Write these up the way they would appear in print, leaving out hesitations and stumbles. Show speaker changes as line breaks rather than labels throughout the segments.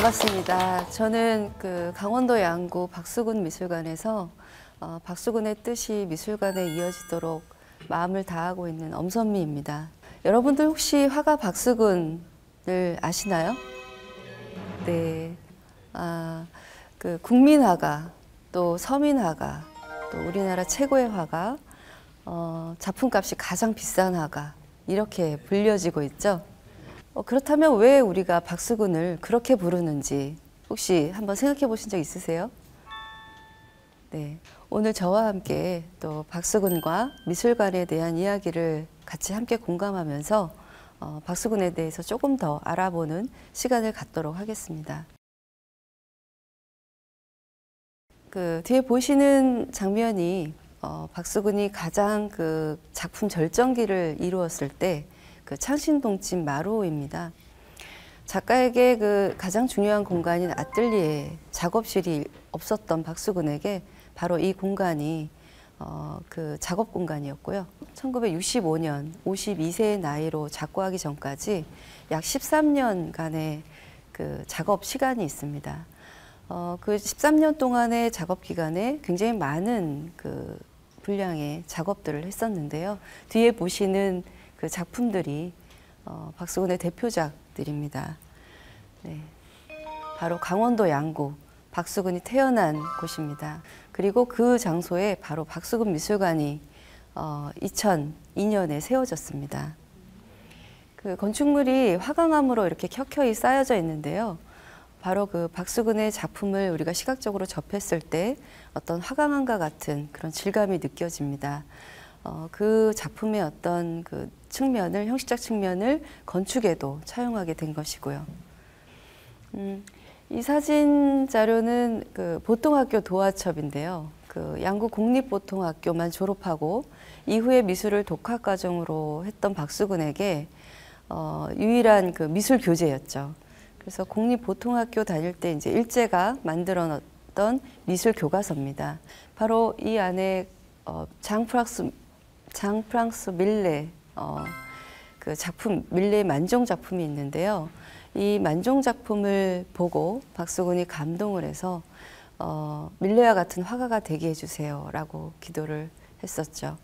반갑습니다. 저는 강원도 양구 박수근 미술관에서 박수근의 뜻이 미술관에 이어지도록 마음을 다하고 있는 엄선미입니다. 여러분들 혹시 화가 박수근을 아시나요? 네, 국민화가, 또 서민화가, 또 우리나라 최고의 화가, 작품값이 가장 비싼 화가 이렇게 불려지고 있죠. 그렇다면 왜 우리가 박수근을 그렇게 부르는지 혹시 한번 생각해 보신 적 있으세요? 네, 오늘 저와 함께 또 박수근과 미술관에 대한 이야기를 같이 함께 공감하면서 박수근에 대해서 조금 더 알아보는 시간을 갖도록 하겠습니다. 뒤에 보시는 장면이 박수근이 가장 작품 절정기를 이루었을 때 창신동집 마루입니다. 작가에게 가장 중요한 공간인 아뜰리에, 작업실이 없었던 박수근에게 바로 이 공간이 작업 공간이었고요. 1965년 52세의 나이로 작고하기 전까지 약 13년간의 작업 시간이 있습니다. 그 13년 동안의 작업 기간에 굉장히 많은 분량의 작업들을 했었는데요. 뒤에 보시는 작품들이 박수근의 대표작들입니다. 네, 바로 강원도 양구, 박수근이 태어난 곳입니다. 그리고 그 장소에 바로 박수근 미술관이 2002년에 세워졌습니다. 건축물이 화강암으로 이렇게 켜켜이 쌓여져 있는데요. 바로 박수근의 작품을 우리가 시각적으로 접했을 때 어떤 화강암과 같은 그런 질감이 느껴집니다. 그 작품의 어떤 측면을, 형식적 측면을 건축에도 차용하게 된 것이고요. 이 사진 자료는 보통학교 도화첩인데요. 양구 공립보통학교만 졸업하고 이후에 미술을 독학과정으로 했던 박수근에게 유일한 미술 교재였죠. 그래서 공립보통학교 다닐 때 이제 일제가 만들어 놨던 미술 교과서입니다. 바로 이 안에 장 프랑스 밀레 작품, 밀레의 만종 작품이 있는데요. 이 만종 작품을 보고 박수근이 감동을 해서 밀레와 같은 화가가 되게 해주세요 라고 기도를 했었죠.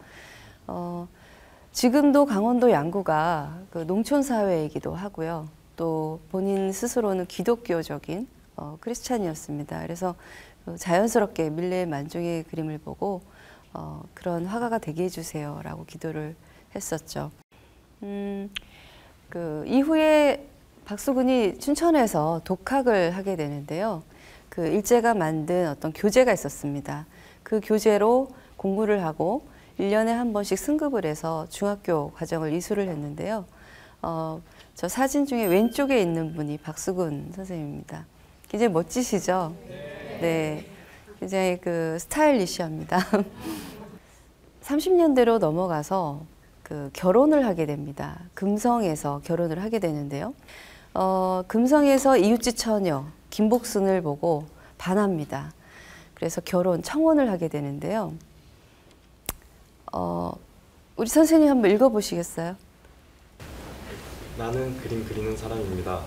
지금도 강원도 양구가 농촌사회이기도 하고요. 또 본인 스스로는 기독교적인 크리스찬이었습니다. 그래서 자연스럽게 밀레의 만종의 그림을 보고 그런 화가가 되게 해주세요 라고 기도를 했었죠. 이후에 박수근이 춘천에서 독학을 하게 되는데요. 일제가 만든 어떤 교재가 있었습니다. 그 교재로 공부를 하고 1년에 한 번씩 승급을 해서 중학교 과정을 이수를 했는데요. 저 사진 중에 왼쪽에 있는 분이 박수근 선생님입니다. 굉장히 멋지시죠? 네. 굉장히 스타일리시합니다. 30년대로 넘어가서 결혼을 하게 됩니다. 금성에서 결혼을 하게 되는데요. 금성에서 이웃집 처녀 김복순을 보고 반합니다. 그래서 청혼을 하게 되는데요. 우리 선생님 한번 읽어보시겠어요?
나는 그림 그리는 사람입니다.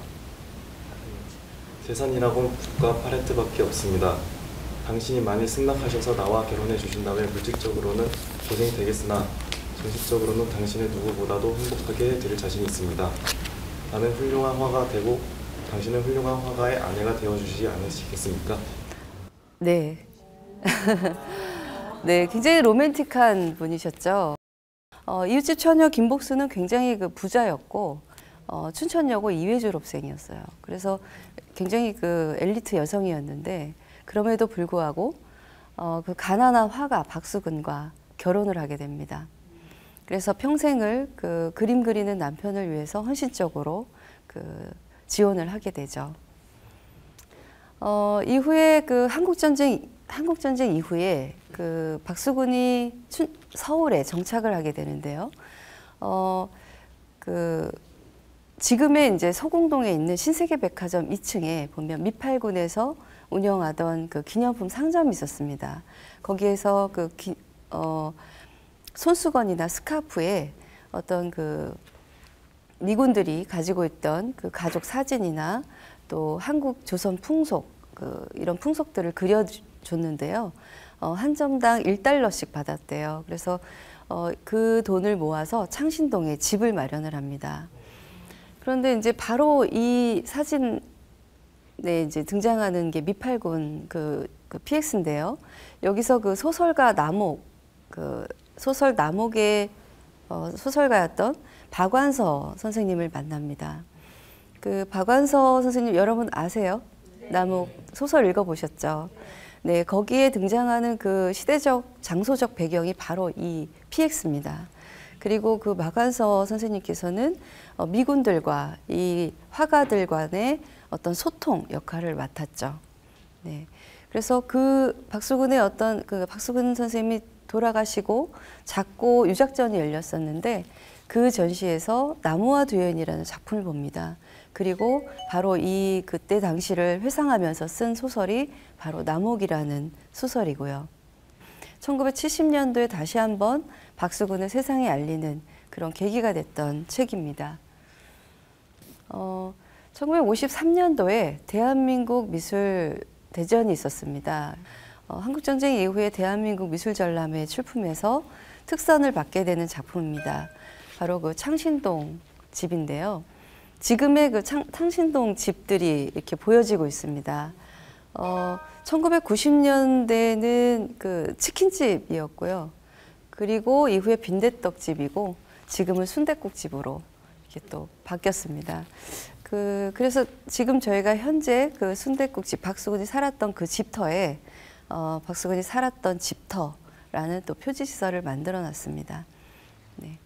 재산이라곤 붓과 팔레트밖에 없습니다. 당신이 만일 승낙하셔서 나와 결혼해 주신다면 물질적으로는 고생되겠으나 정신적으로는 당신을 누구보다도 행복하게 해드릴 자신이 있습니다. 나는 훌륭한 화가 되고 당신은 훌륭한 화가의 아내가 되어주시지 않으시겠습니까?
네. 네, 굉장히 로맨틱한 분이셨죠. 이웃집 처녀 김복순은 굉장히 부자였고 춘천여고 2회 졸업생이었어요. 그래서 굉장히 엘리트 여성이었는데 그럼에도 불구하고 그 가난한 화가 박수근과 결혼을 하게 됩니다. 그래서 평생을 그 그림 그리는 남편을 위해서 헌신적으로 그 지원을 하게 되죠. 이후에 그 한국전쟁 이후에 그 박수근이 서울에 정착을 하게 되는데요. 그 지금의 이제 서공동에 있는 신세계백화점 2층에 보면 미팔군에서 운영하던 그 기념품 상점이 있었습니다. 거기에서 그 손수건이나 스카프에 어떤 그 미군들이 가지고 있던 그 가족 사진이나 또 한국 조선 풍속 이런 풍속들을 그려줬는데요. 한 점당 1달러씩 받았대요. 그래서 그 돈을 모아서 창신동에 집을 마련을 합니다. 그런데 이제 바로 이 사진에 이제 등장하는 게 미팔군 그 PX인데요. 여기서 그 소설가 남옥, 소설 남옥의 소설가였던 박완서 선생님을 만납니다. 그 박완서 선생님 여러분 아세요? 남옥 소설 읽어보셨죠? 네, 거기에 등장하는 그 시대적, 장소적 배경이 바로 이 PX입니다. 그리고 그 박완서 선생님께서는 미군들과 이 화가들 간의 어떤 소통 역할을 맡았죠. 네. 그래서 그 박수근 선생님이 돌아가시고 작고 유작전이 열렸었는데 그 전시에서 나무와 두현이라는 작품을 봅니다. 그리고 바로 이 그때 당시를 회상하면서 쓴 소설이 바로 남옥이라는 소설이고요. 1970년도에 다시 한번 박수근을 세상에 알리는 그런 계기가 됐던 책입니다. 1953년도에 대한민국 미술 대전이 있었습니다. 한국전쟁 이후에 대한민국 미술전람회 출품해서 특선을 받게 되는 작품입니다. 바로 그 창신동 집인데요. 지금의 그 창신동 집들이 이렇게 보여지고 있습니다. 1990년대는 그 치킨집이었고요. 그리고 이후에 빈대떡집이고 지금은 순댓국집으로 이렇게 또 바뀌었습니다. 그래서 지금 저희가 현재 그 순댓국집 박수근이 살았던 그 집터에 박수근이 살았던 집터라는 또 표지시설을 만들어 놨습니다. 네.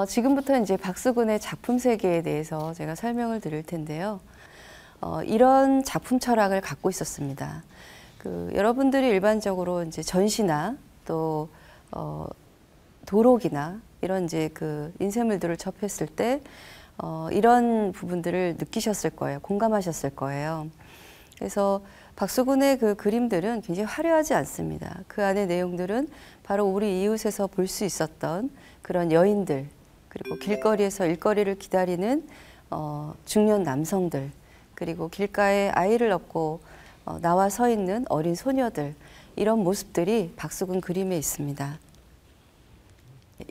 지금부터 이제 박수근의 작품 세계에 대해서 제가 설명을 드릴 텐데요. 이런 작품 철학을 갖고 있었습니다. 여러분들이 일반적으로 이제 전시나 또 도록이나 이런 이제 그 인쇄물들을 접했을 때 이런 부분들을 느끼셨을 거예요. 공감하셨을 거예요. 그래서 박수근의 그 그림들은 굉장히 화려하지 않습니다. 그 안의 내용들은 바로 우리 이웃에서 볼 수 있었던 그런 여인들, 그리고 길거리에서 일거리를 기다리는 중년 남성들, 그리고 길가에 아이를 업고 나와 서 있는 어린 소녀들, 이런 모습들이 박수근 그림에 있습니다.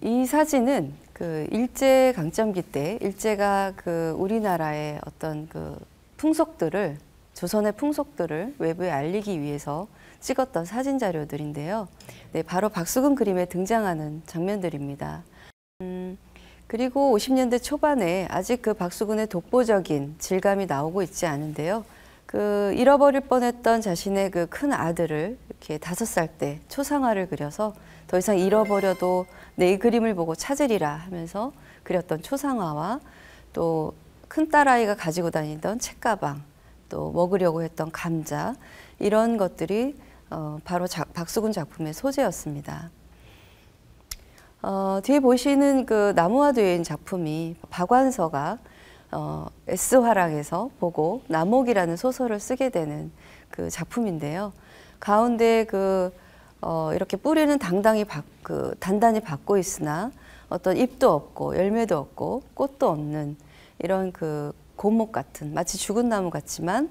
이 사진은 그 일제 강점기 때 일제가 그 우리나라의 어떤 그 풍속들을, 조선의 풍속들을 외부에 알리기 위해서 찍었던 사진 자료들인데요. 네, 바로 박수근 그림에 등장하는 장면들입니다. 그리고 50년대 초반에 아직 그 박수근의 독보적인 질감이 나오고 있지 않은데요. 잃어버릴 뻔했던 자신의 그 큰 아들을 이렇게 5살 때 초상화를 그려서 더 이상 잃어버려도 내 이 그림을 보고 찾으리라 하면서 그렸던 초상화와 또 큰 딸아이가 가지고 다니던 책가방, 또 먹으려고 했던 감자, 이런 것들이 바로 박수근 작품의 소재였습니다. 뒤에 보시는 그 나무와 두현 작품이 박완서가 S화랑에서 보고 남옥이라는 소설을 쓰게 되는 그 작품인데요. 가운데 이렇게 뿌리는 단단히 받고 있으나 어떤 잎도 없고 열매도 없고 꽃도 없는 이런 그 고목 같은, 마치 죽은 나무 같지만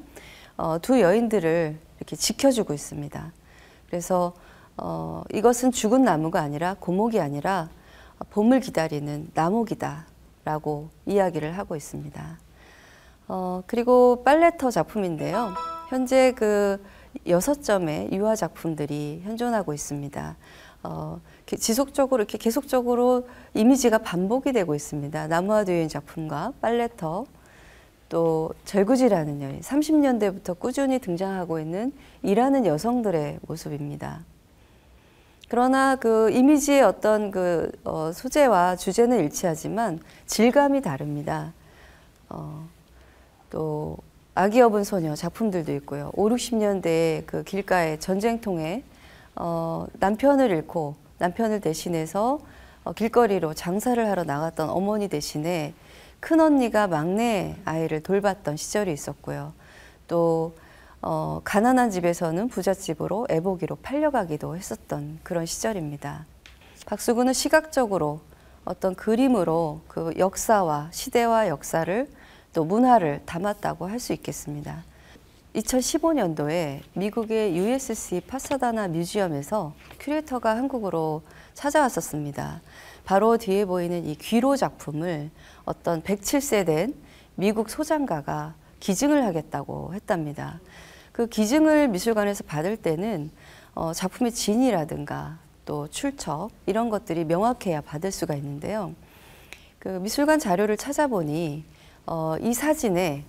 두 여인들을 이렇게 지켜주고 있습니다. 그래서 이것은 죽은 나무가 아니라 고목이 아니라 봄을 기다리는 나목이다 라고 이야기를 하고 있습니다. 그리고 빨래터 작품인데요. 현재 그 6점의 유화 작품들이 현존하고 있습니다. 지속적으로 이렇게 계속적으로 이미지가 반복이 되고 있습니다. 나무와 두현 작품과 빨래터, 또 절구지라는 여인, 30년대부터 꾸준히 등장하고 있는 일하는 여성들의 모습입니다. 그러나 그 이미지의 어떤 소재와 주제는 일치하지만 질감이 다릅니다. 또 아기 여분 소녀 작품들도 있고요. 5, 60년대에 그 길가의 전쟁통에 남편을 잃고 남편을 대신해서 길거리로 장사를 하러 나갔던 어머니 대신에 큰언니가 막내 아이를 돌봤던 시절이 있었고요. 또 가난한 집에서는 부잣집으로 애보기로 팔려가기도 했었던 그런 시절입니다. 박수근은 시각적으로 어떤 그림으로 그 역사와 시대와 역사를 또 문화를 담았다고 할 수 있겠습니다. 2015년도에 미국의 USC 파사다나 뮤지엄에서 큐레이터가 한국으로 찾아왔었습니다. 바로 뒤에 보이는 이 귀로 작품을 어떤 107세 된 미국 소장가가 기증을 하겠다고 했답니다. 그 기증을 미술관에서 받을 때는 작품의 진이라든가 또 출처 이런 것들이 명확해야 받을 수가 있는데요. 그 미술관 자료를 찾아보니 이 사진에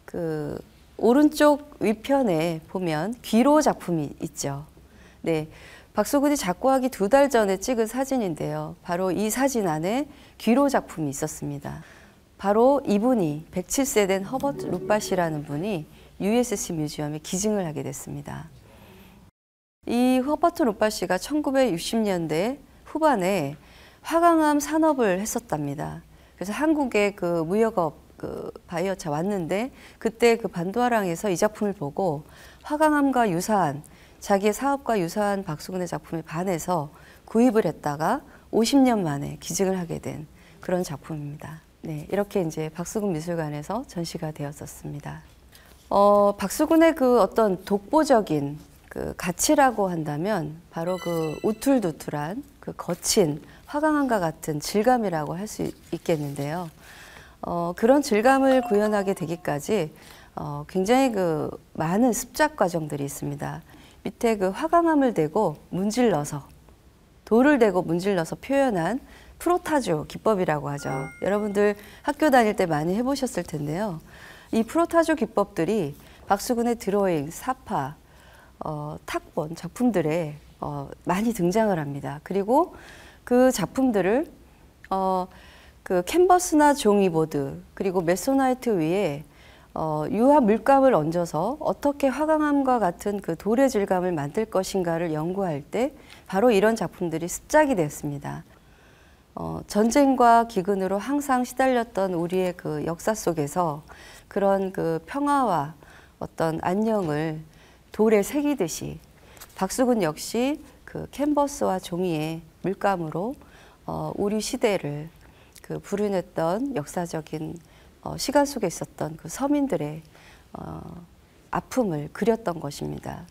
그 오른쪽 위편에 보면 귀로 작품이 있죠. 네, 박수근이 작고하기 2달 전에 찍은 사진인데요. 바로 이 사진 안에 귀로 작품이 있었습니다. 바로 이분이 107세 된 허버트 룻밭이라는 분이 USC 뮤지엄에 기증을 하게 됐습니다. 이 허버트 룻밭이가 1960년대 후반에 화강암 산업을 했었답니다. 그래서 한국의 그 무역업 바이어차 왔는데 그때 그 반도하랑에서 이 작품을 보고 화강암과 유사한 자기의 사업과 유사한 박수근의 작품에 반해서 구입을 했다가 50년 만에 기증을 하게 된 그런 작품입니다. 네, 이렇게 이제 박수근 미술관에서 전시가 되었었습니다. 박수근의 그 어떤 독보적인 그 가치라고 한다면 바로 그 우툴두툴한 그 거친 화강암과 같은 질감이라고 할 수 있겠는데요. 그런 질감을 구현하게 되기까지 굉장히 그 많은 습작 과정들이 있습니다. 밑에 그 화강암을 대고 문질러서 돌을 대고 문질러서 표현한 프로타조 기법이라고 하죠. 여러분들 학교 다닐 때 많이 해보셨을 텐데요. 이 프로타조 기법들이 박수근의 드로잉, 사파, 탁본 작품들에 많이 등장을 합니다. 그리고 그 작품들을 그 캔버스나 종이보드 그리고 메소나이트 위에 유화 물감을 얹어서 어떻게 화강암과 같은 그 돌의 질감을 만들 것인가를 연구할 때 바로 이런 작품들이 습작이 됐습니다. 전쟁과 기근으로 항상 시달렸던 우리의 그 역사 속에서 그런 그 평화와 어떤 안녕을 돌에 새기듯이 박수근 역시 그 캔버스와 종이에 물감으로 우리 시대를 그 불운했던 역사적인 시간 속에 있었던 그 서민들의 아픔을 그렸던 것입니다.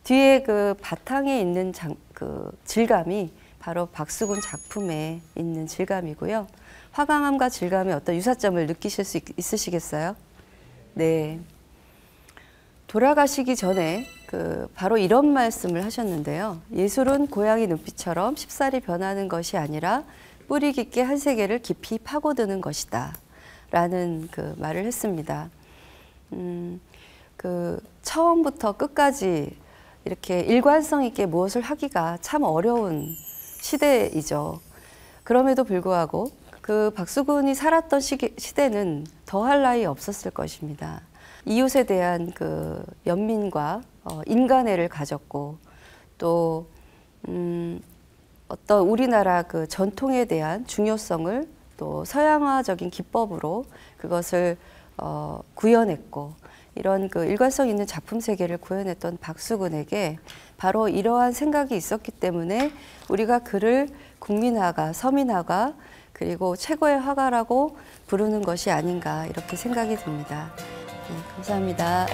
뒤에 그 바탕에 있는 그 질감이 바로 박수근 작품에 있는 질감이고요. 화강암과 질감의 어떤 유사점을 느끼실 수 있으시겠어요? 네. 돌아가시기 전에 바로 이런 말씀을 하셨는데요. 예술은 고양이 눈빛처럼 쉽사리 변하는 것이 아니라 뿌리 깊게 한 세계를 깊이 파고드는 것이다. 라는 그 말을 했습니다. 처음부터 끝까지 이렇게 일관성 있게 무엇을 하기가 참 어려운 시대이죠. 그럼에도 불구하고 그 박수근이 살았던 시대는 더할 나위 없었을 것입니다. 이웃에 대한 그 연민과 인간애를 가졌고 또 어떤 우리나라 그 전통에 대한 중요성을 또 서양화적인 기법으로 그것을 구현했고 이런 그 일관성 있는 작품 세계를 구현했던 박수근에게 바로 이러한 생각이 있었기 때문에 우리가 그를 국민화가, 서민화가 그리고 최고의 화가라고 부르는 것이 아닌가 이렇게 생각이 듭니다. 네, 감사합니다.